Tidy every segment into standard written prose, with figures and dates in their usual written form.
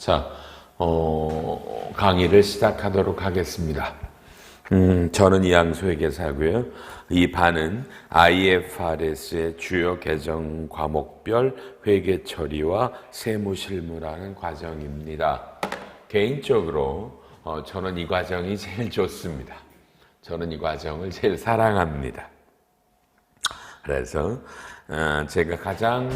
자, 강의를 시작하도록 하겠습니다. 저는 이양수 회계사고요. 이 반은 IFRS의 주요 계정 과목별 회계 처리와 세무 실무라는 과정입니다. 개인적으로 저는 이 과정이 제일 좋습니다. 저는 이 과정을 제일 사랑합니다. 그래서 제가 가장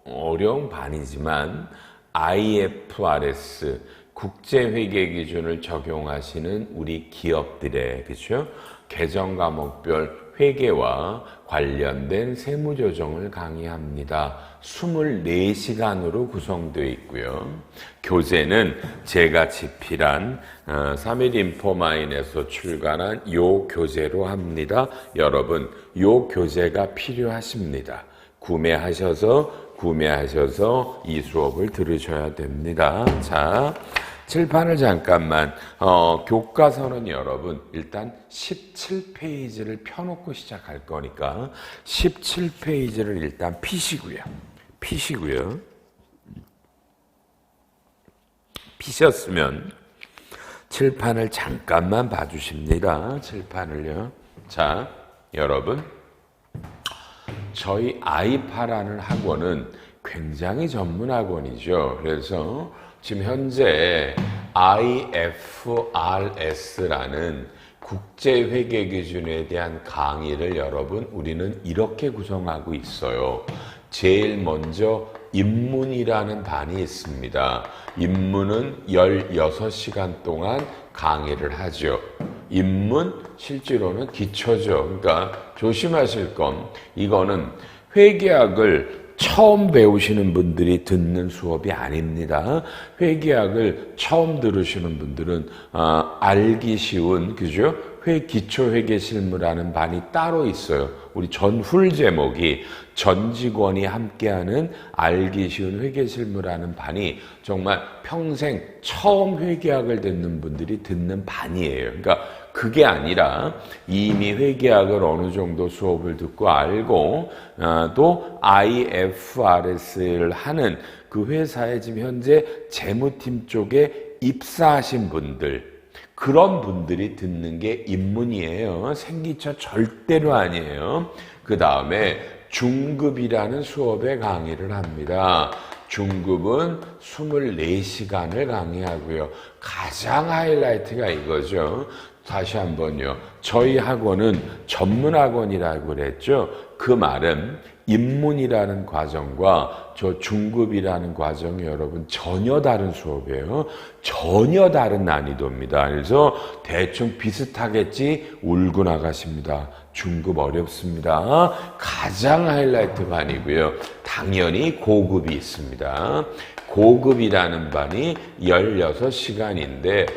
어려운 반이지만 IFRS 국제회계 기준을 적용하시는 우리 기업들의 그렇죠? 계정 과목별 회계와 관련된 세무조정을 강의합니다. 24시간으로 구성되어 있고요. 교재는 제가 집필한 3일 인포마인에서 출간한 요 교재로 합니다. 여러분, 요 교재가 필요하십니다. 구매하셔서 이 수업을 들으셔야 됩니다. 자, 칠판을 잠깐만, 교과서는 여러분, 일단 17페이지를 펴놓고 시작할 거니까, 17페이지를 일단 피시고요. 피셨으면, 칠판을 잠깐만 봐주십니다. 칠판을요. 자, 여러분. 저희 아이파라는 학원은 굉장히 전문 학원이죠. 그래서 지금 현재 IFRS라는 국제회계 기준에 대한 강의를 여러분 우리는 이렇게 구성하고 있어요. 제일 먼저 입문이라는 반이 있습니다. 입문은 16시간 동안 강의를 하죠. 입문 실제로는 기초죠. 그러니까 조심하실 건 이거는 회계학을 처음 배우시는 분들이 듣는 수업이 아닙니다. 회계학을 처음 들으시는 분들은 알기 쉬운 그죠? 기초회계 실무라는 반이 따로 있어요. 우리 전훌 제목이 전 직원이 함께하는 알기 쉬운 회계 실무라는 반이 정말 평생 처음 회계학을 듣는 분들이 듣는 반이에요. 그러니까 그게 아니라 이미 회계학을 어느 정도 수업을 듣고 알고 또 IFRS를 하는 그 회사에 지금 현재 재무팀 쪽에 입사하신 분들 그런 분들이 듣는 게 입문이에요. 생기처 절대로 아니에요. 그 다음에 중급이라는 수업에 강의를 합니다. 중급은 24시간을 강의하고요. 가장 하이라이트가 이거죠. 다시 한번요. 저희 학원은 전문 학원이라고 그랬죠. 그 말은 입문이라는 과정과 저 중급이라는 과정이 여러분 전혀 다른 수업이에요. 전혀 다른 난이도입니다. 그래서 대충 비슷하겠지 울고 나가십니다. 중급 어렵습니다. 가장 하이라이트 반이고요. 당연히 고급이 있습니다. 고급이라는 반이 16시간인데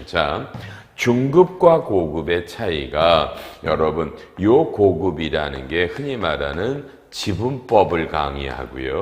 자 중급과 고급의 차이가 여러분 요 고급이라는 게 흔히 말하는 지분법을 강의하고요.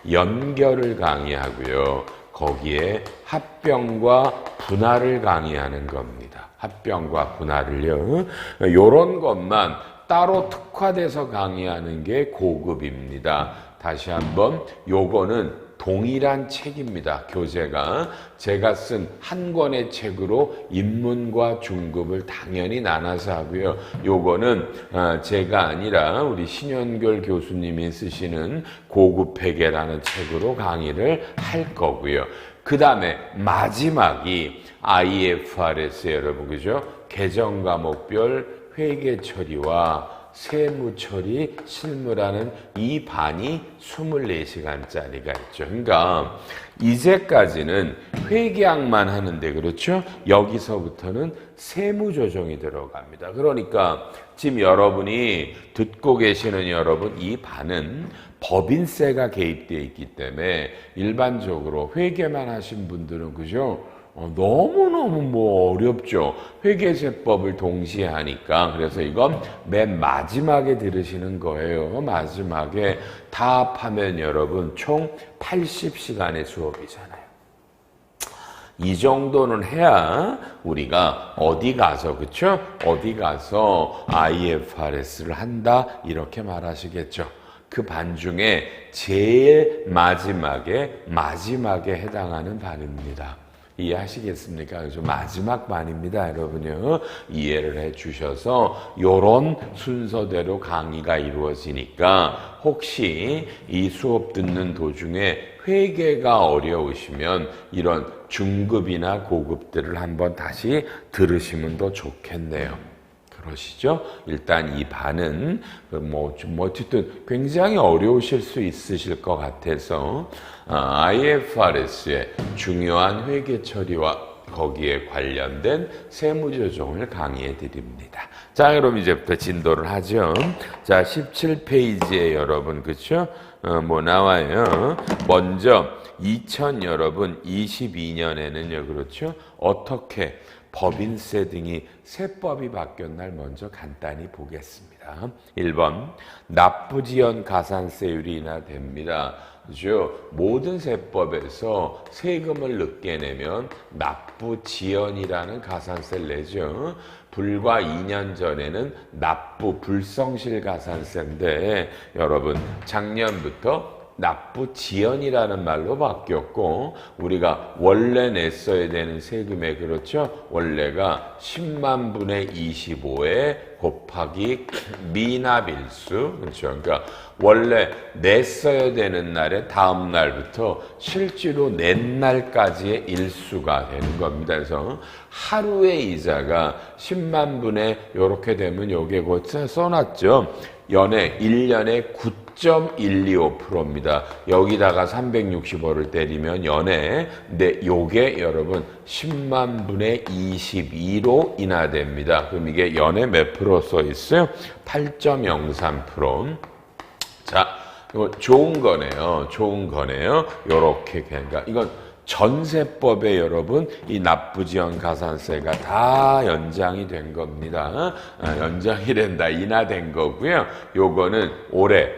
연결을 강의하고요. 거기에 합병과 분할을 강의하는 겁니다. 합병과 분할을요. 요런 것만 따로 특화돼서 강의하는 게 고급입니다. 다시 한번 요거는 동일한 책입니다. 교재가 제가 쓴 한 권의 책으로 입문과 중급을 당연히 나눠서 하고요. 요거는 제가 아니라 우리 신현결 교수님이 쓰시는 고급 회계라는 책으로 강의를 할 거고요. 그 다음에 마지막이 IFRS 여러분 그죠? 계정 과목별 회계 처리와 세무 처리, 실무라는 이 반이 24시간짜리가 있죠. 그러니까 이제까지는 회계학만 하는데 그렇죠? 여기서부터는 세무 조정이 들어갑니다. 그러니까 지금 여러분이 듣고 계시는 여러분 이 반은 법인세가 개입되어 있기 때문에 일반적으로 회계만 하신 분들은 그죠? 너무너무 어렵죠. 회계세법을 동시에 하니까. 그래서 이건 맨 마지막에 들으시는 거예요. 마지막에 다 합하면 여러분 총 80시간의 수업이잖아요. 이 정도는 해야 우리가 어디 가서 그쵸? 어디 가서 IFRS를 한다 이렇게 말하시겠죠. 그 반 중에 제일 마지막에 해당하는 반입니다. 이해하시겠습니까? 그래서 마지막 반입니다, 여러분요. 이해를 해주셔서 요런 순서대로 강의가 이루어지니까 혹시 이 수업 듣는 도중에 회계가 어려우시면 이런 중급이나 고급들을 한번 다시 들으시면 더 좋겠네요. 그러시죠? 일단 이 반은 어쨌든 굉장히 어려우실 수 있으실 것 같아서 IFRS의 중요한 회계 처리와 거기에 관련된 세무조정을 강의해 드립니다. 자, 그럼 이제부터 진도를 하죠. 자, 17페이지에 여러분, 그쵸? 나와요. 먼저, 여러분, 22년에는요, 그렇죠? 어떻게 법인세 등이 세법이 바뀐 날 먼저 간단히 보겠습니다. 1번, 납부지연 가산세율이 인하됩니다. 그죠? 모든 세법에서 세금을 늦게 내면 납부지연이라는 가산세를 내죠. 불과 2년 전에는 납부 불성실 가산세인데 여러분 작년부터 납부지연이라는 말로 바뀌었고 우리가 원래 냈어야 되는 세금의 그렇죠? 원래가 10만 분의 25에 곱하기 미납일수 그렇죠? 그러니까 원래 냈어야 되는 날에 다음 날부터 실제로 낸 날까지의 일수가 되는 겁니다. 그래서 하루의 이자가 10만 분의 이렇게 되면 요게 곧 써놨죠. 1년에 9.125%입니다. 여기다가 365를 때리면 연에 근데 요게 여러분 10만 분의 22로 인하됩니다. 그럼 이게 연에 몇 프로 써 있어요? 8.03%. 자, 이거 좋은 거네요. 요렇게 그러니까 이건 전세법에 여러분 이 납부지연 가산세가 다 연장이 된 겁니다. 연장이 된다, 인하된 거고요. 요거는 올해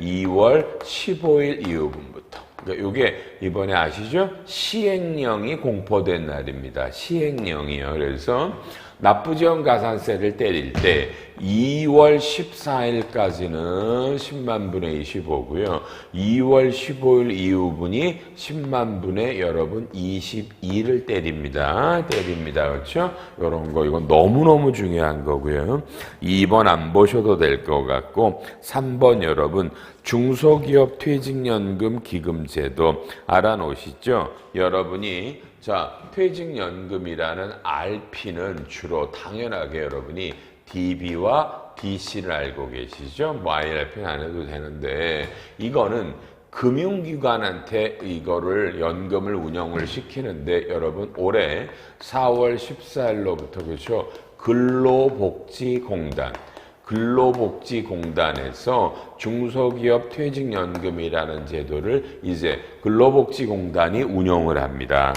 2월 15일 이후분부터. 그러니까 요게 이번에 아시죠? 시행령이 공포된 날입니다. 시행령이요. 그래서 납부지연 가산세를 때릴 때 2월 14일까지는 10만 분의 25고요. 2월 15일 이후분이 10만 분의 여러분 22를 때립니다. 그렇죠? 요런 거 이건 너무너무 중요한 거고요. 2번 안 보셔도 될 것 같고 3번 여러분 중소기업 퇴직연금 기금제도 알아놓으시죠? 여러분이 자, 퇴직연금이라는 RP는 주로 당연하게 여러분이 DB와 DC를 알고 계시죠? IRP는 안 해도 되는데 이거는 금융기관한테 이거를 연금을 운영을 시키는데 여러분 올해 4월 14일로부터 그렇죠? 근로복지공단에서 중소기업 퇴직연금이라는 제도를 이제 근로복지공단이 운영을 합니다.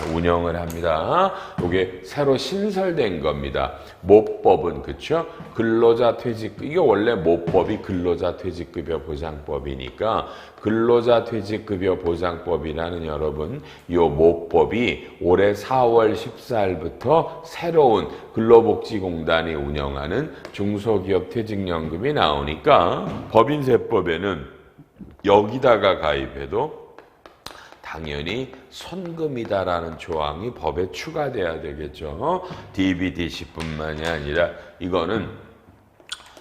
이게 새로 신설된 겁니다. 모법은 그쵸? 근로자 퇴직급 이게 원래 모법이 근로자 퇴직급여 보장법이니까 근로자 퇴직급여 보장법이라는 여러분 요 모법이 올해 4월 14일부터 새로운 근로복지공단이 운영하는 중소기업 퇴직연금이 나오니까 법인세법에는 여기다가 가입해도 당연히 선금이다라는 조항이 법에 추가돼야 되겠죠. DBDC뿐만이 아니라 이거는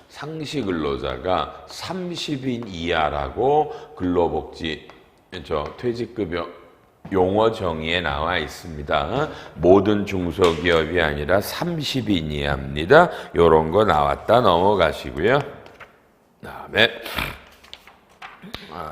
상시 근로자가 30인 이하라고 근로복지 퇴직급여 용어 정의에 나와 있습니다. 모든 중소기업이 아니라 30인 이하입니다. 요런 거 나왔다 넘어가시고요. 다음에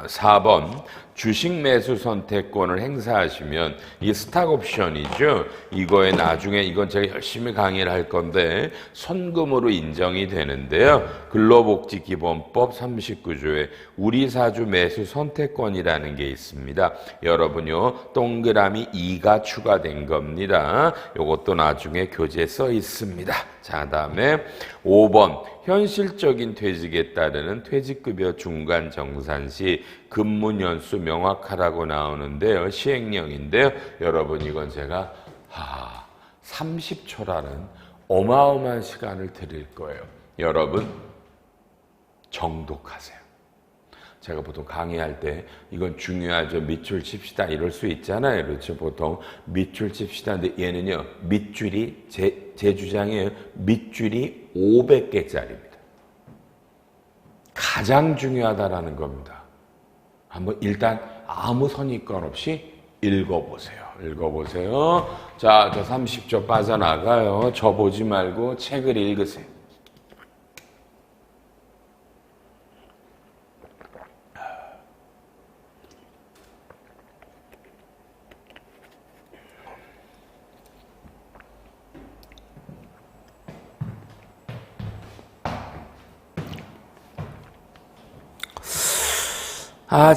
4번 주식 매수 선택권을 행사하시면 이 스탁 옵션이죠. 이거에 나중에 이건 제가 열심히 강의를 할 건데 선금으로 인정이 되는데요. 근로복지기본법 39조에 우리사주 매수 선택권이라는 게 있습니다. 여러분요 동그라미 2가 추가된 겁니다. 이것도 나중에 교재에 써 있습니다. 자, 다음에 5번 현실적인 퇴직에 따르는 퇴직급여 중간 정산 시 근무연수 명확하라고 나오는데요. 시행령인데요. 여러분 이건 제가 30초라는 어마어마한 시간을 드릴 거예요. 여러분 정독하세요. 제가 보통 강의할 때 이건 중요하죠. 밑줄 칩시다. 이럴 수 있잖아요. 그렇죠. 보통 밑줄 칩시다. 근데 얘는요. 밑줄이 제 주장이에요. 밑줄이 500개짜리입니다. 가장 중요하다라는 겁니다. 한번 일단 아무 선입견 없이 읽어보세요. 읽어보세요. 자, 저 30초 빠져나가요. 저 보지 말고 책을 읽으세요.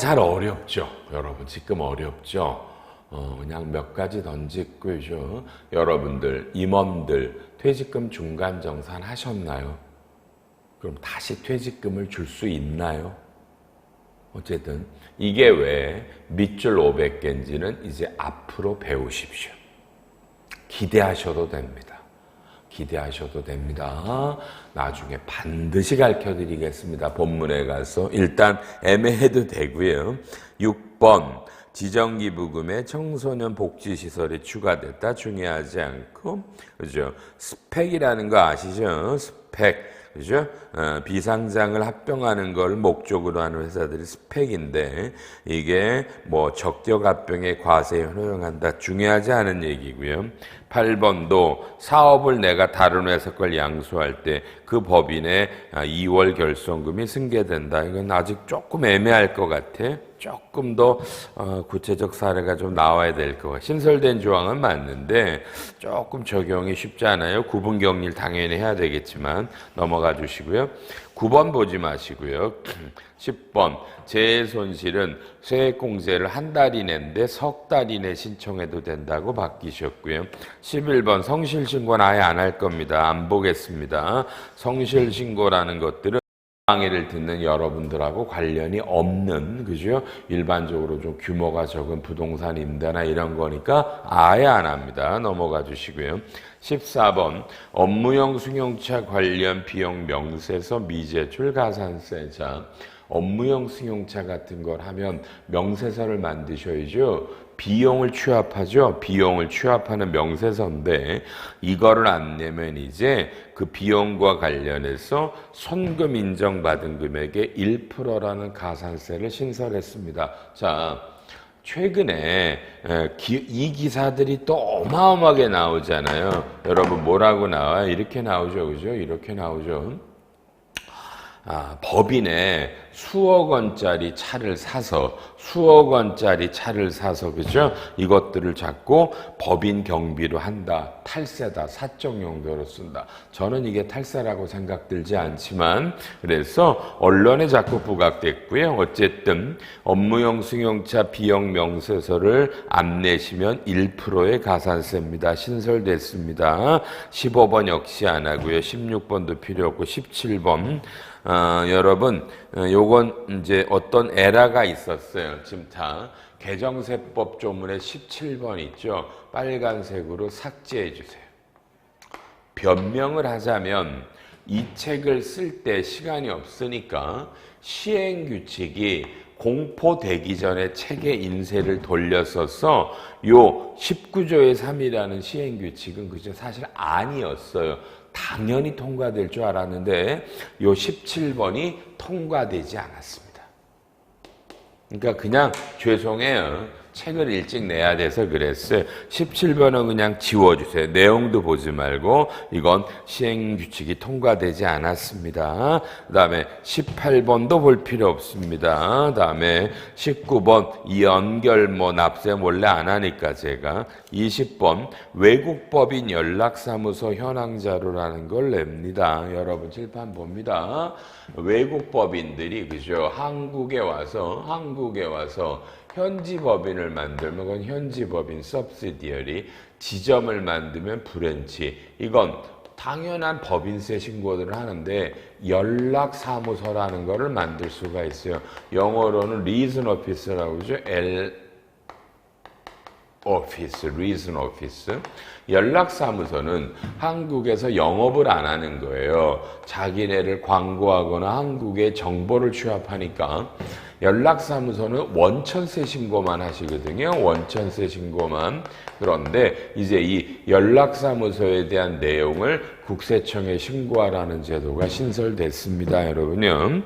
잘 어렵죠. 여러분, 지금 어렵죠. 그냥 몇 가지 던지고요. 여러분들, 임원들, 퇴직금 중간 정산 하셨나요? 그럼 다시 퇴직금을 줄 수 있나요? 어쨌든, 이게 왜 밑줄 500개인지는 이제 앞으로 배우십시오. 기대하셔도 됩니다. 기대하셔도 됩니다. 나중에 반드시 가르쳐드리겠습니다. 본문에 가서 일단 애매해도 되고요. 6번 지정기부금에 청소년 복지시설이 추가됐다. 중요하지 않고 그죠? 스펙이라는 거 아시죠? 스펙 그죠? 비상장을 합병하는 걸 목적으로 하는 회사들이 스펙인데 이게 뭐 적격 합병의 과세에 허용한다. 중요하지 않은 얘기고요. 8번도 사업을 내가 다른 회사 걸 양수할 때 그 법인의 2월 결손금이 승계된다. 이건 아직 조금 애매할 것 같아. 조금 더 구체적 사례가 좀 나와야 될 것 같아요. 신설된 조항은 맞는데 조금 적용이 쉽지 않아요. 구분격리를 당연히 해야 되겠지만 넘어가 주시고요. 9번 보지 마시고요. 10번 재해손실은 세액공제를 한 달 이내인데 석 달 이내 신청해도 된다고 바뀌셨고요. 11번 성실신고는 아예 안 할 겁니다. 안 보겠습니다. 성실신고라는 것들은 강의를 듣는 여러분들하고 관련이 없는 그죠? 일반적으로 좀 규모가 적은 부동산 임대나 이런 거니까 아예 안 합니다. 넘어가 주시고요. 14번 업무용 승용차 관련 비용 명세서 미제출 가산세자. 업무용 승용차 같은 걸 하면 명세서를 만드셔야죠. 비용을 취합하죠. 비용을 취합하는 명세서인데 이거를 안 내면 이제 그 비용과 관련해서 손금 인정받은 금액의 1%라는 가산세를 신설했습니다. 자, 최근에 이 기사들이 또 어마어마하게 나오잖아요. 여러분 뭐라고 나와요? 이렇게 나오죠. 그죠? 이렇게 나오죠. 법인에 수억 원짜리 차를 사서 그죠? 이것들을 자꾸 법인 경비로 한다. 탈세다. 사적 용도로 쓴다. 저는 이게 탈세라고 생각들지 않지만 그래서 언론에 자꾸 부각됐고요. 어쨌든 업무용 승용차 비용 명세서를 안 내시면 1%의 가산세입니다. 신설됐습니다. 15번 역시 안 하고요. 16번도 필요 없고 17번 여러분, 요건 이제 어떤 에러가 있었어요. 지금 다 개정세법 조문에 17번 있죠. 빨간색으로 삭제해 주세요. 변명을 하자면 이 책을 쓸 때 시간이 없으니까 시행규칙이 공포되기 전에 책의 인쇄를 돌렸어서 요 19조의 3이라는 시행규칙은 그저 사실 아니었어요. 당연히 통과될 줄 알았는데 요 17번이 통과되지 않았습니다. 그러니까 그냥 죄송해요. 책을 일찍 내야 돼서 그랬어요. 17번은 그냥 지워주세요. 내용도 보지 말고 이건 시행규칙이 통과되지 않았습니다. 그 다음에 18번도 볼 필요 없습니다. 그 다음에 19번 이 연결 납세 원래 안 하니까 제가 20번 외국법인 연락사무소 현황자료라는 걸 냅니다. 여러분 칠판 봅니다. 외국법인들이 그죠? 한국에 와서 현지 법인을 만들면 그건 현지 법인 subsidiary, 지점을 만들면 브랜치. 이건 당연한 법인세 신고들을 하는데 연락사무소라는 거를 만들 수가 있어요. 영어로는 reason office라고 그러죠. reason office. 연락사무소는 한국에서 영업을 안 하는 거예요. 자기네를 광고하거나 한국에 정보를 취합하니까 연락사무소는 원천세 신고만 하시거든요. 원천세 신고만. 그런데 이제 이 연락사무소에 대한 내용을 국세청에 신고하라는 제도가 신설됐습니다. 여러분요.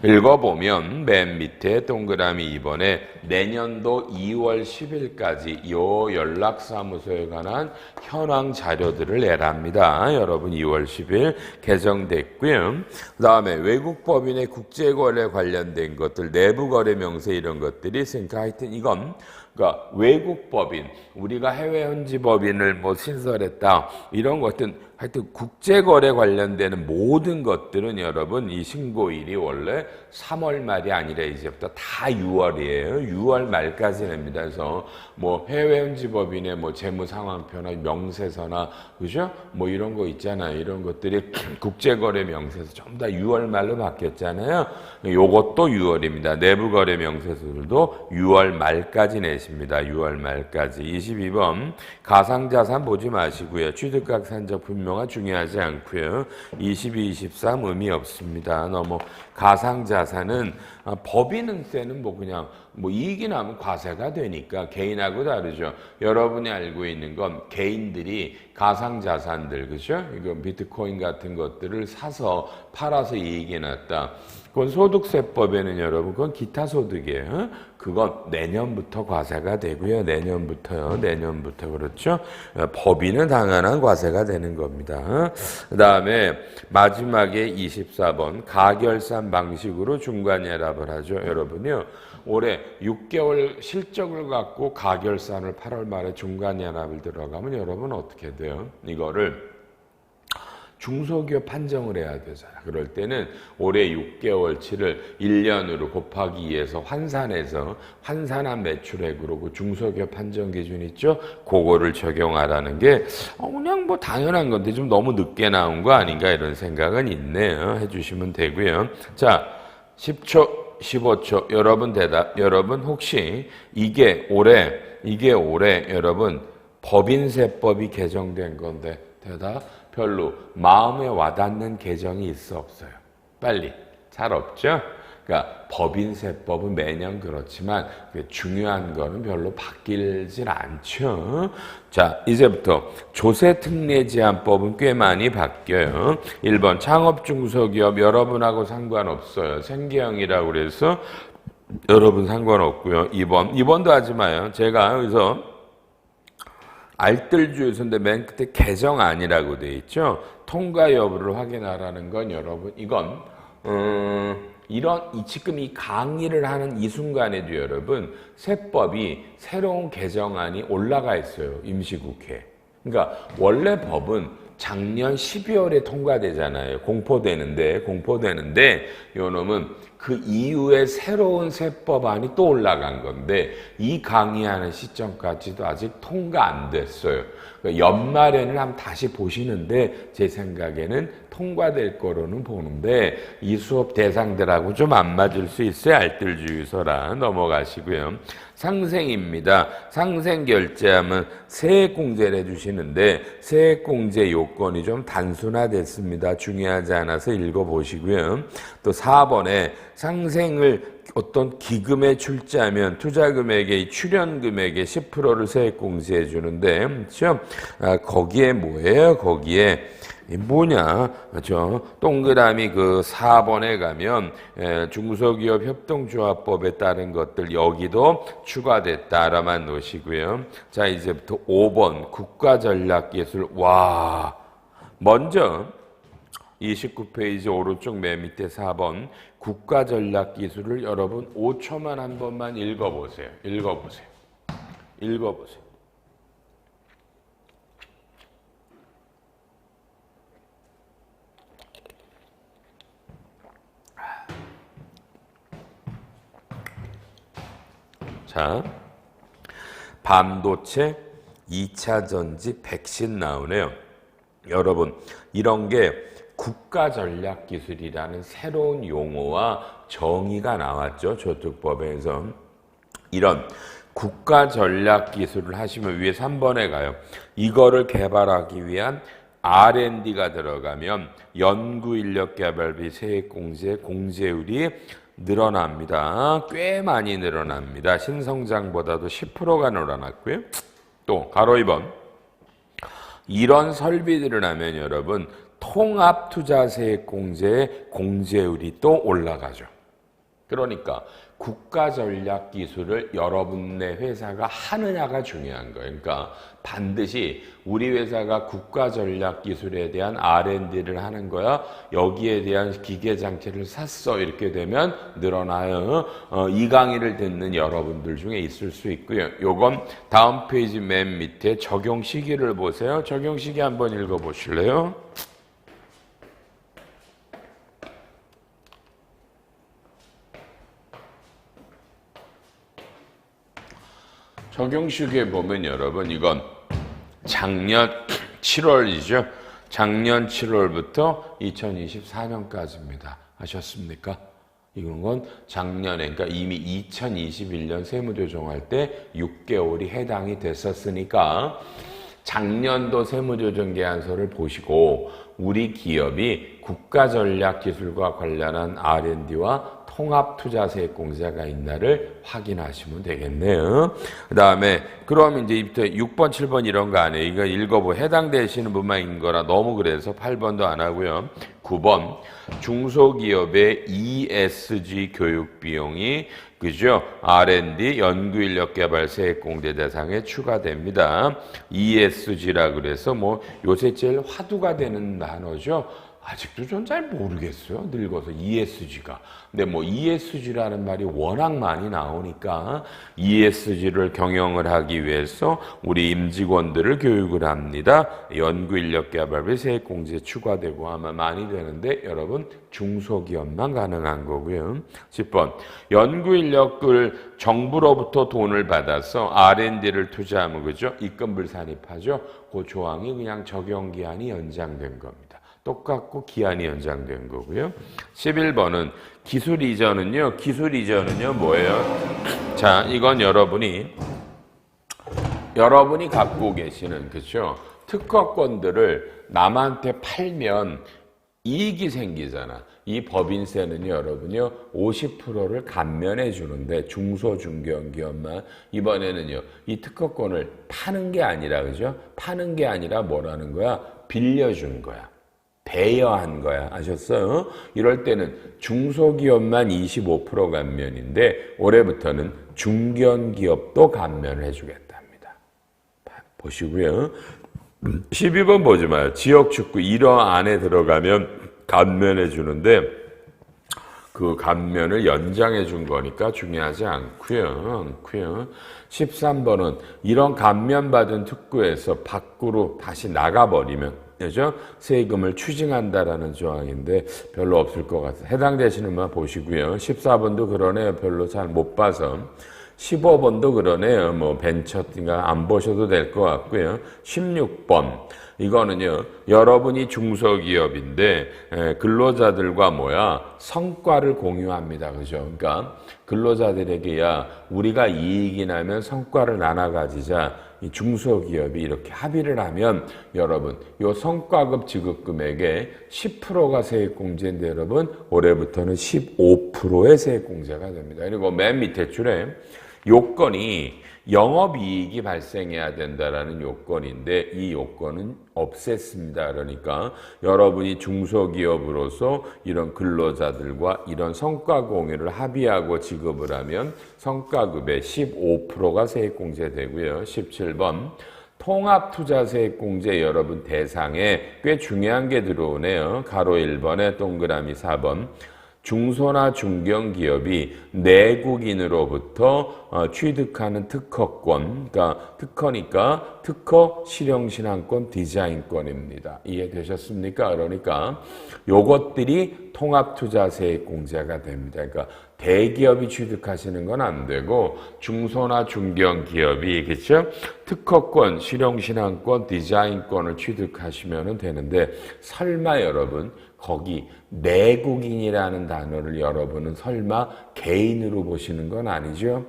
읽어보면 맨 밑에 동그라미 2번에 내년도 2월 10일까지 요 연락사무소에 관한 현황 자료들을 내랍니다. 여러분 2월 10일 개정됐고요. 그 다음에 외국법인의 국제거래 관련된 것들, 내부거래 명세 이런 것들이 있으니까 하여튼 이건 그러니까 외국법인, 우리가 해외 현지 법인을 뭐 신설했다 이런 것들은 하여튼 국제거래 관련되는 모든 것들은 여러분 이 신고일이 원래 3월 말이 아니라 이제부터 다 6월이에요. 6월 말까지 냅니다. 그래서 뭐 해외 현지 법인의 뭐 재무 상황표나 명세서나 그죠? 뭐 이런 거 있잖아요. 이런 것들이 국제거래 명세서 전부 다 6월 말로 바뀌었잖아요. 요것도 6월입니다. 내부거래 명세서들도 6월 말까지 내십니다. 6월 말까지. 22번 가상자산 보지 마시고요. 취득각 산적 분명화 중요하지 않고요. 22, 23 의미 없습니다. 너무 가상자산은 법인은 때는 뭐 그냥 뭐 이익이 나면 과세가 되니까 개인하고 다르죠. 여러분이 알고 있는 건 개인들이 가상자산들 그죠? 이거 비트코인 같은 것들을 사서 팔아서 이익이 났다. 그건 소득세법에는 여러분 그건 기타 소득이에요. 그건 내년부터 과세가 되고요. 내년부터요. 내년부터 그렇죠. 법인은 당연한 과세가 되는 겁니다. 그 다음에 마지막에 24번 가결산 방식으로 중간예납을 하죠. 여러분요. 올해 6개월 실적을 갖고 가결산을 8월 말에 중간예납을 들어가면 여러분 어떻게 돼요? 이거를 중소기업 판정을 해야 되잖아. 그럴 때는 올해 6개월치를 1년으로 곱하기 2해서 환산해서 환산한 매출액으로 그 중소기업 판정 기준 있죠? 그거를 적용하라는 게 그냥 뭐 당연한 건데 좀 너무 늦게 나온 거 아닌가 이런 생각은 있네요. 해주시면 되고요. 자, 10초, 15초 여러분 대답. 여러분 혹시 이게 올해 여러분 법인세법이 개정된 건데 대답. 별로 마음에 와닿는 개정이 있어 없어요? 빨리. 잘 없죠? 그러니까 법인세법은 매년 그렇지만 중요한 거는 별로 바뀌질 않죠. 자, 이제부터 조세특례제한법은 꽤 많이 바뀌어요. 1번 창업중소기업 여러분하고 상관없어요. 생계형이라고 그래서 여러분 상관없고요. 2번도 하지 마요. 제가 여기서 알뜰주유소인데 맨 끝에 개정안이라고 돼 있죠. 통과 여부를 확인하라는 건 여러분 이건 지금 이 강의를 하는 이 순간에도 여러분 세법이 새로운 개정안이 올라가 있어요. 임시국회. 그러니까 원래 법은 작년 12월에 통과되잖아요. 공포되는데 요놈은 그 이후에 새로운 세법안이 또 올라간 건데 이 강의하는 시점까지도 아직 통과 안 됐어요. 그러니까 연말에는 한번 다시 보시는데 제 생각에는 통과될 거로는 보는데 이 수업 대상들하고 좀 안 맞을 수 있어요. 알뜰주유소라 넘어가시고요. 상생입니다. 상생 결제하면 세액공제를 해주시는데 세액공제 요건이 좀 단순화됐습니다. 중요하지 않아서 읽어보시고요. 또 4번에 상생을 어떤 기금에 출자하면 투자금액의 출연금액의 10%를 세액공제해 주는데 그렇죠? 거기에 뭐예요? 거기에 뭐냐, 그렇죠? 동그라미 그 4번에 가면 중소기업 협동조합법에 따른 것들 여기도 추가됐다라만 놓으시고요. 자, 이제부터 5번 국가전략기술. 와, 먼저 29페이지 오른쪽 맨 밑에 4번 국가전략기술을 여러분 5초만 한 번만 읽어보세요. 읽어보세요. 자, 반도체, 2차 전지, 백신 나오네요. 여러분, 이런 게 국가전략기술이라는 새로운 용어와 정의가 나왔죠. 저축법에서. 이런 국가전략기술을 하시면 위에 3번에 가요. 이거를 개발하기 위한 R&D가 들어가면 연구인력개발비 세액공제, 공제율이 늘어납니다. 꽤 많이 늘어납니다. 신성장보다도 10%가 늘어났고요. 또 가로 2번 이런 설비들을 하면 여러분 통합투자세액공제의 공제율이 또 올라가죠. 그러니까 국가전략기술을 여러분의 회사가 하느냐가 중요한 거예요. 그러니까 반드시 우리 회사가 국가전략기술에 대한 R&D를 하는 거야. 여기에 대한 기계장치를 샀어. 이렇게 되면 늘어나요. 이 강의를 듣는 여러분들 중에 있을 수 있고요. 요건 다음 페이지 맨 밑에 적용 시기를 보세요. 적용 시기 한번 읽어보실래요? 적용 시기에 보면 여러분 이건 작년 7월이죠. 작년 7월부터 2024년까지입니다. 아셨습니까? 이건 건 작년에 그러니까 이미 2021년 세무조정할 때 6개월이 해당이 됐었으니까 작년도 세무조정계약서를 보시고 우리 기업이 국가전략기술과 관련한 R&D와 통합투자세액공제가 있나를 확인하시면 되겠네요. 그 다음에 그럼 이제 이부터 6번, 7번 이런 거 안 해요. 이거 읽어보 해당되시는 분만 읽는 거라 너무 그래서 8번도 안 하고요. 9번 중소기업의 ESG 교육 비용이 그죠? R&D 연구인력개발세액공제 대상에 추가됩니다. ESG라 그래서 뭐 요새 제일 화두가 되는 단어죠. 아직도 전 잘 모르겠어요. 늙어서 ESG가. 근데 뭐 ESG라는 말이 워낙 많이 나오니까 ESG를 경영을 하기 위해서 우리 임직원들을 교육을 합니다. 연구인력개발비 세액공제 추가되고 하면 많이 되는데 여러분 중소기업만 가능한 거고요. 10번 연구인력을 정부로부터 돈을 받아서 R&D를 투자하면 그죠? 입금불 산입하죠. 그 조항이 그냥 적용기한이 연장된 겁니다. 똑같고 기한이 연장된 거고요. 11번은 기술 이전은요. 기술 이전은요 뭐예요? 자, 이건 여러분이 갖고 계시는 그렇죠? 특허권들을 남한테 팔면 이익이 생기잖아. 이 법인세는 여러분요 50%를 감면해 주는데 중소중견기업만 이번에는요 이 특허권을 파는 게 아니라 그죠? 파는 게 아니라 뭐라는 거야? 빌려준 거야. 대여한 거야. 아셨어요? 이럴 때는 중소기업만 25% 감면인데 올해부터는 중견기업도 감면을 해주겠답니다. 보시고요. 12번 보지 마요. 지역축구 1호 안에 들어가면 감면해 주는데 그 감면을 연장해 준 거니까 중요하지 않고요. 13번은 이런 감면받은 특구에서 밖으로 다시 나가버리면 그죠? 세금을 추징한다라는 조항인데 별로 없을 것 같아요. 해당되시는 분 보시고요. 14번도 그러네요. 별로 잘 못 봐서. 15번도 그러네요. 뭐 벤처인가 안 보셔도 될 것 같고요. 16번 이거는요. 여러분이 중소기업인데 근로자들과 성과를 공유합니다. 그죠? 그러니까 근로자들에게 우리가 이익이 나면 성과를 나눠 가지자. 이 중소기업이 이렇게 합의를 하면 여러분 요 성과급 지급 금액의 10%가 세액공제인데 여러분 올해부터는 15%의 세액공제가 됩니다. 그리고 맨 밑에 줄에 요건이 영업이익이 발생해야 된다라는 요건인데 이 요건은 없앴습니다. 그러니까 여러분이 중소기업으로서 이런 근로자들과 이런 성과 공유를 합의하고 지급을 하면 성과급의 15%가 세액공제되고요. 17번 통합투자세액공제 여러분 대상에 꽤 중요한 게 들어오네요. 가로 1번에 동그라미 4번 중소나 중견기업이 내국인으로부터 취득하는 특허권, 그러니까 특허니까 특허, 실용신앙권, 디자인권입니다. 이해되셨습니까? 그러니까 요것들이 통합투자세액공제가 됩니다. 그러니까 대기업이 취득하시는 건 안 되고 중소나 중견기업이 그렇죠? 특허권, 실용신앙권, 디자인권을 취득하시면 되는데 설마 여러분 거기 내국인이라는 단어를 여러분은 설마 개인으로 보시는 건 아니죠?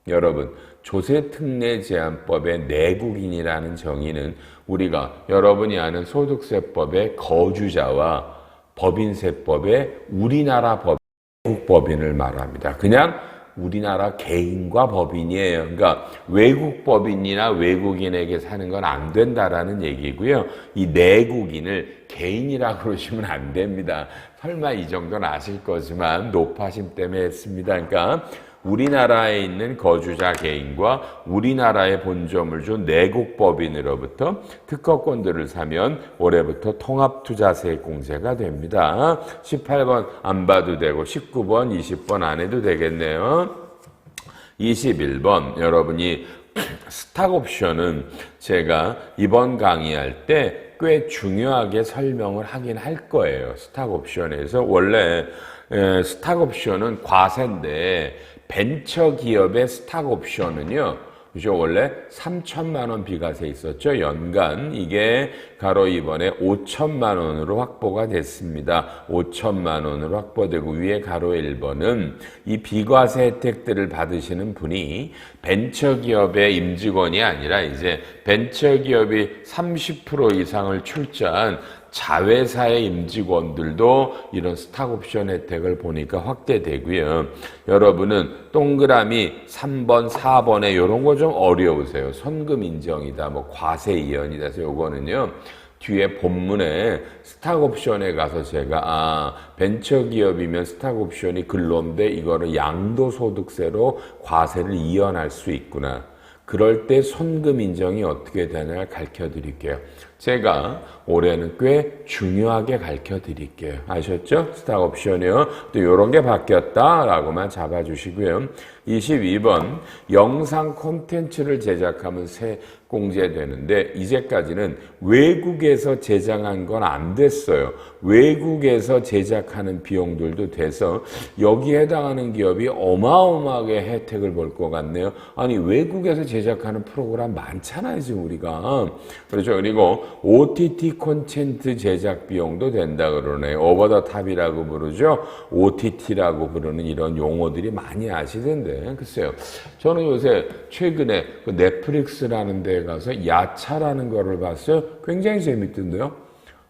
여러분 조세특례제한법의 내국인이라는 정의는 우리가 여러분이 아는 소득세법의 거주자와 법인세법의 우리나라 법 외국 법인을 말합니다. 그냥 우리나라 개인과 법인이에요. 그러니까 외국 법인이나 외국인에게 사는 건 안 된다라는 얘기고요. 이 내국인을 개인이라고 그러시면 안 됩니다. 설마 이 정도는 아실 거지만 높아심 때문에 했습니다. 그러니까 우리나라에 있는 거주자 개인과 우리나라에 본점을 준 내국 법인으로부터 특허권들을 사면 올해부터 통합투자세액공제가 됩니다. 18번 안 봐도 되고 19번, 20번 안 해도 되겠네요. 21번 여러분이 스탁옵션은 제가 이번 강의할 때 꽤 중요하게 설명을 하긴 할 거예요. 스탁옵션에서 원래 스탁옵션은 과세인데 벤처기업의 스탁옵션은요. 그죠? 원래 3천만 원 비과세 있었죠. 연간. 이게 가로 이번에 5천만 원으로 확보가 됐습니다. 5천만 원으로 확보되고 위에 가로 1번은 이 비과세 혜택들을 받으시는 분이 벤처기업의 임직원이 아니라 이제 벤처기업이 30% 이상을 출자한 자회사의 임직원들도 이런 스탁옵션 혜택을 보니까 확대되고요. 여러분은 동그라미 3번, 4번에 이런 거 좀 어려우세요. 선금 인정이다, 뭐 과세 이연이다. 그래서 요거는요. 뒤에 본문에 스탁옵션에 가서 제가 벤처기업이면 스탁옵션이 근로인데 이거를 양도소득세로 과세를 이연할 수 있구나. 그럴 때 손금 인정이 어떻게 되나 가르쳐 드릴게요. 제가 올해는 꽤 중요하게 가르쳐 드릴게요. 아셨죠? 스탁옵션이요. 또 이런 게 바뀌었다라고만 잡아주시고요. 22번 영상 콘텐츠를 제작하면 세공제되는데 이제까지는 외국에서 제작한 건 안 됐어요. 외국에서 제작하는 비용들도 돼서 여기에 해당하는 기업이 어마어마하게 혜택을 볼 것 같네요. 아니 외국에서 제작하는 프로그램 많잖아요 지금 우리가. 그렇죠. 그리고 OTT 콘텐츠 제작 비용도 된다 그러네요. 오버 더 탑이라고 부르죠. OTT라고 부르는 이런 용어들이 많이 아시던데. 글쎄요. 저는 요새 최근에 그 넷플릭스라는 데에 가서 야차라는 거를 봤어요. 굉장히 재밌던데요.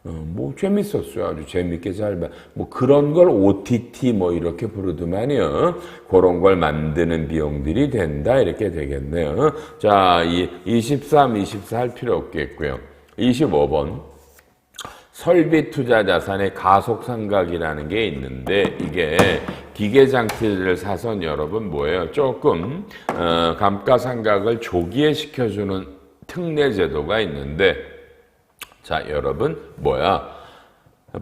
뭐 재밌었어요. 아주 재밌게 잘 봐. 뭐 그런 걸 OTT 뭐 이렇게 부르더만요. 그런 걸 만드는 비용들이 된다 이렇게 되겠네요. 자, 23, 24 할 필요 없겠고요. 25번 설비 투자 자산의 가속 상각이라는 게 있는데 이게 기계 장치를 사선 여러분 뭐예요? 조금 감가상각을 조기에 시켜주는 특례 제도가 있는데 자 여러분 뭐야?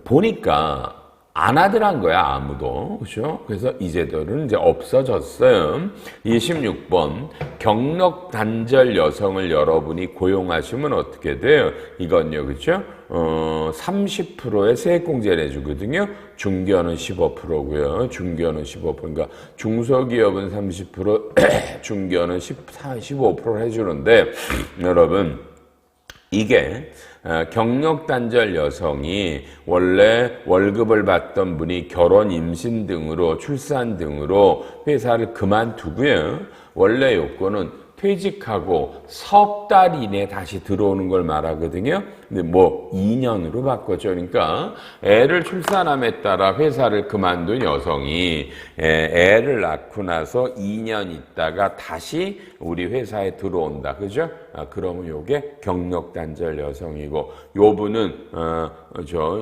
보니까 안 하더란 거야 아무도. 그렇죠? 그래서 이 제도는 이제 없어졌어요. 26번 경력 단절 여성을 여러분이 고용하시면 어떻게 돼요? 이건요. 그렇죠? 30%의 세액공제를 해주거든요. 중견은 15%고요. 중견은 15%. 그러니까 중소기업은 30%, 중견은 15% 해주는데 여러분 이게 경력 단절 여성이 원래 월급을 받던 분이 결혼, 임신 등으로 출산 등으로 회사를 그만두고요. 원래 요건은 퇴직하고 석 달 이내 다시 들어오는 걸 말하거든요. 근데 뭐 2년으로 바꿨죠. 그러니까 애를 출산함에 따라 회사를 그만둔 여성이 애를 낳고 나서 2년 있다가 다시 우리 회사에 들어온다. 그죠? 그러면 요게 경력 단절 여성이고 요 분은 저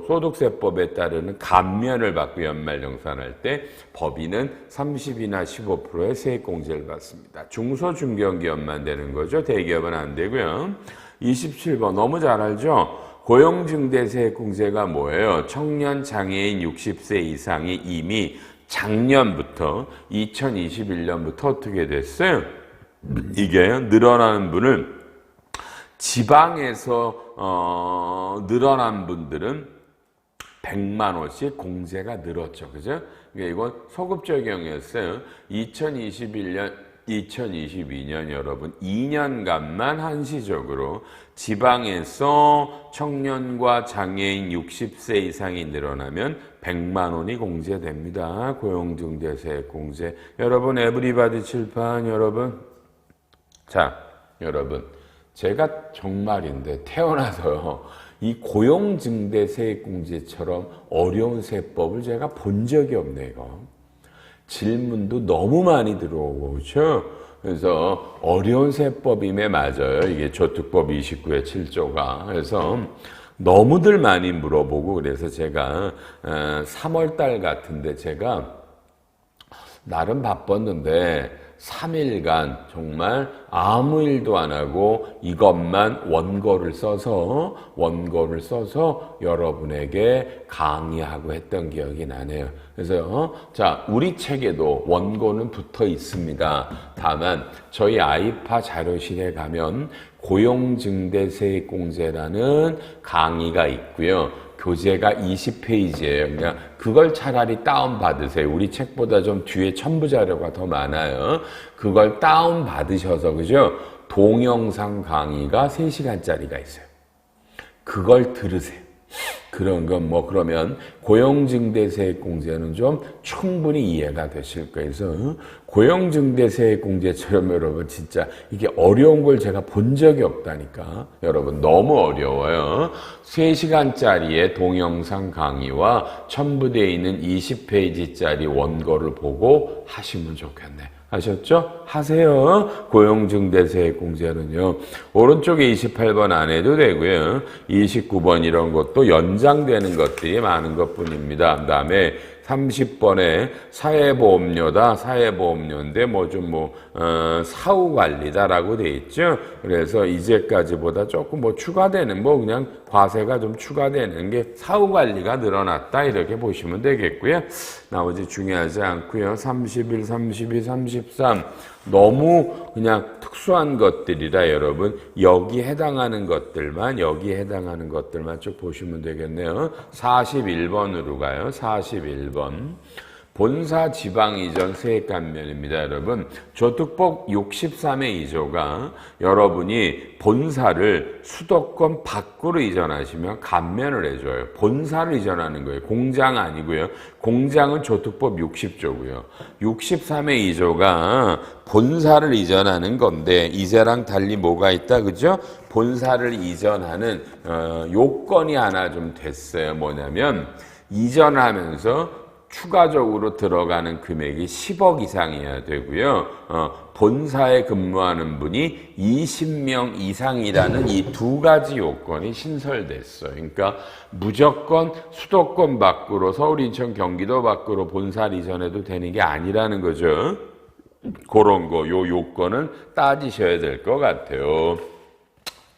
소득세법에 따르는 감면을 받고 연말정산할 때 법인은 30이나 15%의 세액공제를 받습니다. 중소중견기업만 되는 거죠. 대기업은 안 되고요. 27번 너무 잘 알죠? 고용증대세액공제가 뭐예요? 청년 장애인 60세 이상이 이미 작년부터 2021년부터 어떻게 됐어요? 이게 늘어나는 분을 지방에서 늘어난 분들은 100만 원씩 공제가 늘었죠. 그죠? 그러니까 이건 소급 적용이었어요. 2022년 여러분 2년간만 한시적으로 지방에서 청년과 장애인 60세 이상이 늘어나면 100만 원이 공제됩니다. 고용증대세액 공제. 여러분 에브리바디 칠판 여러분. 자 여러분 제가 정말인데 태어나서요 이 고용증대 세액공제처럼 어려운 세법을 제가 본 적이 없네요. 이거. 질문도 너무 많이 들어오고 그렇죠? 그래서 어려운 세법임에 맞아요. 이게 저특법 29의 7조가. 그래서 너무들 많이 물어보고 그래서 제가 3월 달 같은데 제가 나름 바빴는데 3일간 정말 아무 일도 안 하고 이것만 원고를 써서 여러분에게 강의하고 했던 기억이 나네요. 그래서 자, 우리 책에도 원고는 붙어 있습니다. 다만 저희 아이파 자료실에 가면 고용증대세액공제라는 강의가 있고요. 교재가 20페이지예요. 그냥 그걸 차라리 다운받으세요. 우리 책보다 좀 뒤에 첨부 자료가 더 많아요. 그걸 다운받으셔서 그죠? 동영상 강의가 3시간짜리가 있어요. 그걸 들으세요. 그런 건 뭐 그러면 고용증대세액공제는 좀 충분히 이해가 되실 거예요. 그래서 고용증대세액공제처럼 여러분 진짜 이게 어려운 걸 제가 본 적이 없다니까. 여러분 너무 어려워요. 3시간짜리의 동영상 강의와 첨부되어 있는 20페이지짜리 원고를 보고 하시면 좋겠네. 아셨죠? 하세요. 고용증대세액공제는요. 오른쪽에 28번 안 해도 되고요. 29번 이런 것도 연장되는 것들이 많은 것뿐입니다. 그 다음에 30번에 사회보험료다. 사회보험료인데 사후관리다라고 돼 있죠. 그래서 이제까지보다 조금 추가되는 그냥 과세가 좀 추가되는 게 사후관리가 늘어났다 이렇게 보시면 되겠고요. 나머지 중요하지 않고요. 31, 32, 33 너무 그냥 특수한 것들이라 여러분 여기 해당하는 것들만 쭉 보시면 되겠네요. 41번으로 가요. 41번. 본사 지방 이전 세액 감면입니다. 여러분 저특법 63의 2조가 여러분이 본사를 수도권 밖으로 이전하시면 감면을 해줘요. 본사를 이전하는 거예요. 공장 아니고요. 공장은 저특법 60조고요. 63의 2조가 본사를 이전하는 건데 이제랑 달리 뭐가 있다 그죠? 본사를 이전하는 요건이 하나 좀 됐어요. 뭐냐면 이전하면서 추가적으로 들어가는 금액이 10억 이상이어야 되고요. 본사에 근무하는 분이 20명 이상이라는 이 두 가지 요건이 신설됐어요. 그러니까 무조건 수도권 밖으로 서울, 인천, 경기도 밖으로 본사를 이전해도 되는 게 아니라는 거죠. 그런 거, 요 요건은 따지셔야 될 것 같아요.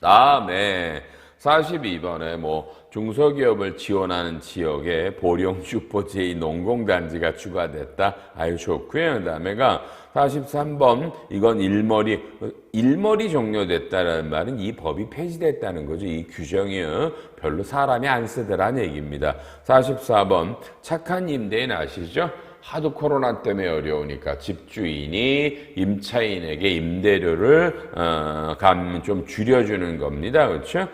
다음에 42번에 중소기업을 지원하는 지역에 보령 슈퍼제이 농공단지가 추가됐다. 아유 좋고요. 그 다음에가 43번 이건 일머리 종료됐다라는 말은 이 법이 폐지됐다는 거죠. 이 규정이요. 별로 사람이 안 쓰더라는 얘기입니다. 44번 착한 임대인 아시죠? 하도 코로나 때문에 어려우니까 집주인이 임차인에게 임대료를 좀 줄여주는 겁니다. 그렇죠?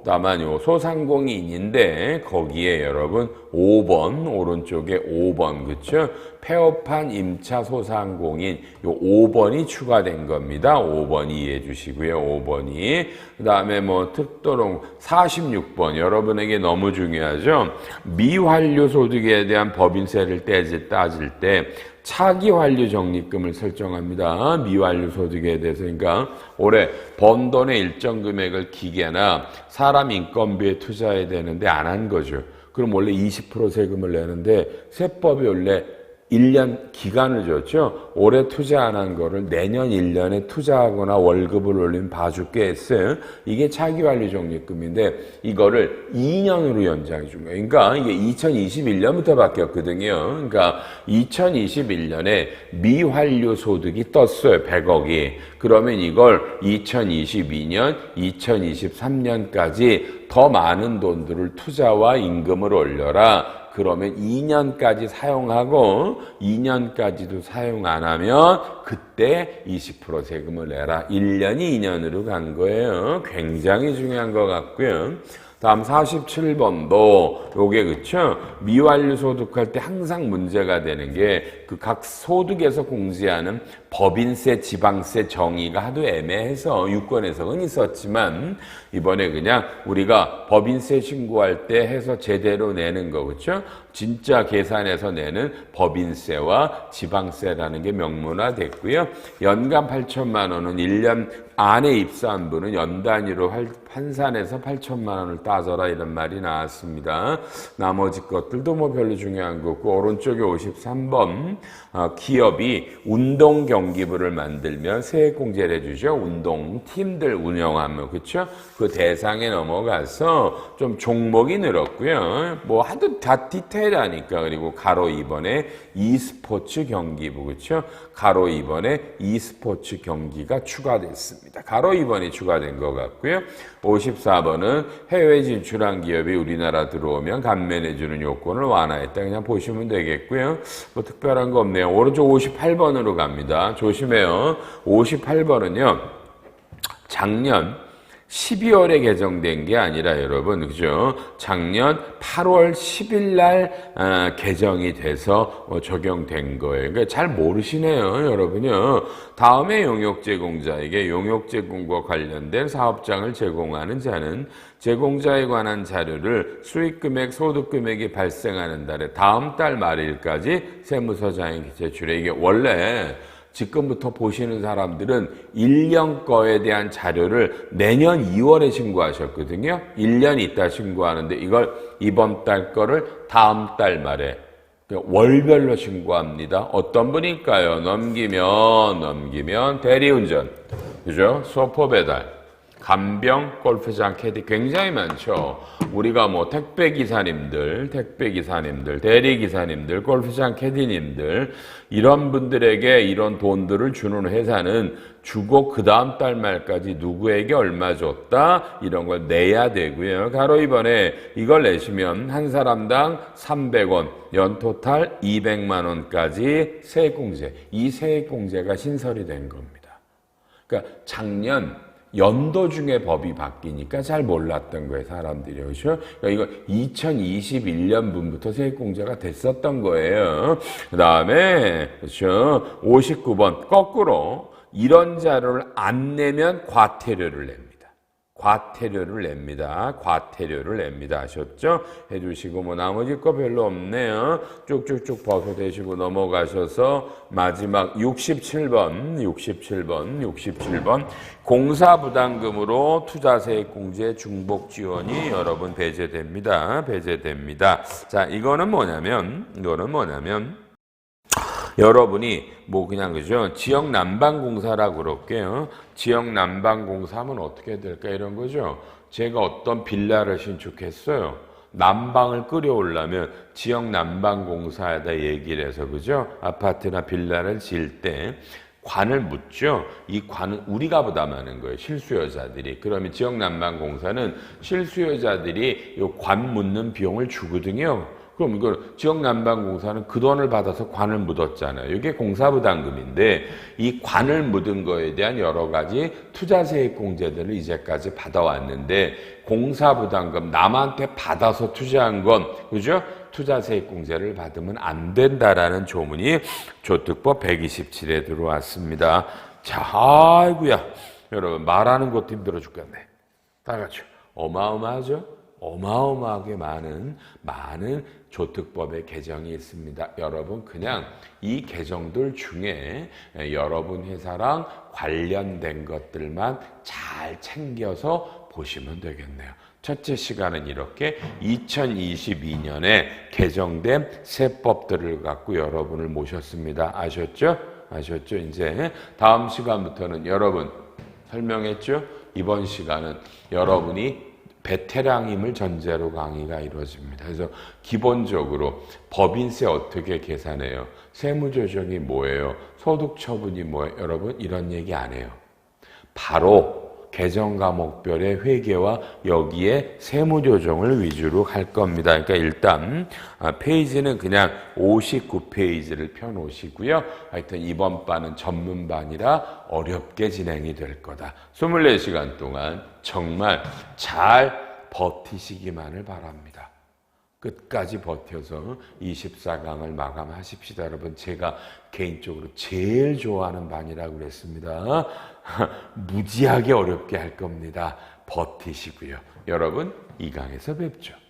다만 요 소상공인인데 거기에 여러분 5번 오른쪽에 5번 그렇죠? 폐업한 임차 소상공인 요 5번이 추가된 겁니다. 5번 이해해 주시고요. 5번이 그다음에 특도롱 46번 여러분에게 너무 중요하죠. 미환류 소득에 대한 법인세를 따질 때 차기 환류 적립금을 설정합니다. 미환류 소득에 대해서 그러니까 올해 번 돈의 일정 금액을 기계나 사람 인건비에 투자해야 되는데 안 한 거죠. 그럼 원래 20% 세금을 내는데 세법이 원래 1년 기간을 줬죠. 올해 투자 안 한 거를 내년 1년에 투자하거나 월급을 올리면 봐줄게 했어요. 이게 차기환류 적립금인데 이거를 2년으로 연장해 준 거예요. 그러니까 이게 2021년부터 바뀌었거든요. 그러니까 2021년에 미환류 소득이 떴어요. 100억이. 그러면 이걸 2022년, 2023년까지 더 많은 돈들을 투자와 임금을 올려라. 그러면 2년까지 사용하고 2년까지도 사용 안 하면 그때 20% 세금을 내라. 1년이 2년으로 간 거예요. 굉장히 중요한 것 같고요. 다음 47번도 요게 그쵸? 미완료 소득할 때 항상 문제가 되는 게 그 각 소득에서 공제하는 법인세, 지방세 정의가 하도 애매해서 유권 해석은 있었지만 이번에 그냥 우리가 법인세 신고할 때 해서 제대로 내는 거 그쵸? 진짜 계산해서 내는 법인세와 지방세라는 게 명문화됐고요. 연간 8천만 원은 1년 안에 입사한 분은 연 단위로 환산해서 8천만 원을 따져라 이런 말이 나왔습니다. 나머지 것들도 뭐 별로 중요한 거 없고 오른쪽에 53번 기업이 운동 경기부를 만들면 세액공제를 해주죠. 운동팀들 운영하면 그렇죠? 그 대상에 넘어가서 좀 종목이 늘었고요. 뭐 하도 다 디테일하니까 그리고 가로 2번에 e스포츠 경기부 그렇죠? 가로 2번에 e스포츠 경기가 추가됐습니다. 가로 2번이 추가된 것 같고요. 54번은 해외 진출한 기업이 우리나라 들어오면 감면해주는 요건을 완화했다. 그냥 보시면 되겠고요. 뭐 특별한 거 없네요. 오른쪽 58번으로 갑니다. 조심해요. 58번은요. 작년 12월에 개정된 게 아니라 여러분 그죠? 작년 8월 10일 날 개정이 돼서 적용된 거예요. 그러니까 잘 모르시네요, 여러분요. 다음에 용역 제공자에게 용역 제공과 관련된 사업장을 제공하는 자는 제공자에 관한 자료를 수익금액, 소득금액이 발생하는 달에 다음 달 말일까지 세무서장에게 제출해. 이게 원래 지금부터 보시는 사람들은 1년 거에 대한 자료를 내년 2월에 신고하셨거든요. 1년 있다 신고하는데 이걸 이번 달 거를 다음 달 말에 월별로 신고합니다. 어떤 분일까요? 넘기면 대리운전, 그죠? 소포 배달, 간병, 골프장 캐디 굉장히 많죠. 우리가 뭐 택배기사님들, 대리기사님들, 골프장 캐디님들 이런 분들에게 이런 돈들을 주는 회사는 주고 그 다음 달 말까지 누구에게 얼마 줬다 이런 걸 내야 되고요. 가로 이번에 이걸 내시면 한 사람당 300원, 연 토탈 200만 원까지 세액공제. 이 세액공제가 신설이 된 겁니다. 그러니까 작년 연도 중에 법이 바뀌니까 잘 몰랐던 거예요, 사람들이. 그렇죠? 그러니까 이거 2021년분부터 세액공제가 됐었던 거예요. 그 다음에, 그렇죠? 59번, 거꾸로 이런 자료를 안 내면 과태료를 냅니다. 과태료를 냅니다. 아셨죠? 해주시고, 뭐, 나머지 거 별로 없네요. 쭉쭉쭉 벗어대시고 넘어가셔서, 마지막 67번. 공사부담금으로 투자세액공제 중복 지원이 여러분 배제됩니다. 자, 이거는 뭐냐면, 여러분이 뭐 그냥 그죠? 지역 난방공사라고 그럴게요. 지역 난방공사하면 어떻게 될까 이런 거죠. 제가 어떤 빌라를 신축했어요. 난방을 끓여오려면 지역 난방공사에다 얘기를 해서 그죠? 아파트나 빌라를 지을 때 관을 묻죠. 이 관은 우리가 부담하는 거예요. 실수요자들이. 그러면 지역 난방공사는 실수요자들이 이 관 묻는 비용을 주거든요. 그럼 이걸 지역난방공사는 그 돈을 받아서 관을 묻었잖아요. 이게 공사부담금인데 이 관을 묻은 거에 대한 여러 가지 투자세액공제들을 이제까지 받아왔는데 공사부담금 남한테 받아서 투자한 건 그죠? 투자세액공제를 받으면 안 된다라는 조문이 조특법 127에 들어왔습니다. 자, 아이고야. 여러분 말하는 것도 힘들어 죽겠네. 다 같이 어마어마하죠? 어마어마하게 많은 조특법의 개정이 있습니다. 여러분 그냥 이 개정들 중에 여러분 회사랑 관련된 것들만 잘 챙겨서 보시면 되겠네요. 첫째 시간은 이렇게 2022년에 개정된 세법들을 갖고 여러분을 모셨습니다. 아셨죠? 이제 다음 시간부터는 여러분 설명했죠? 이번 시간은 여러분이 베테랑임을 전제로 강의가 이루어집니다. 그래서 기본적으로 법인세 어떻게 계산해요? 세무조정이 뭐예요? 소득처분이 뭐예요? 여러분 이런 얘기 안 해요. 바로 개정 과목별의 회계와 여기에 세무조정을 위주로 할 겁니다. 그러니까 일단 페이지는 그냥 59페이지를 펴놓으시고요. 하여튼 이번 반은 전문반이라 어렵게 진행이 될 거다. 24시간 동안 정말 잘 버티시기만을 바랍니다. 끝까지 버텨서 24강을 마감하십시다. 여러분, 제가 개인적으로 제일 좋아하는 반이라고 그랬습니다. 무지하게 어렵게 할 겁니다. 버티시고요. 여러분, 2강에서 뵙죠.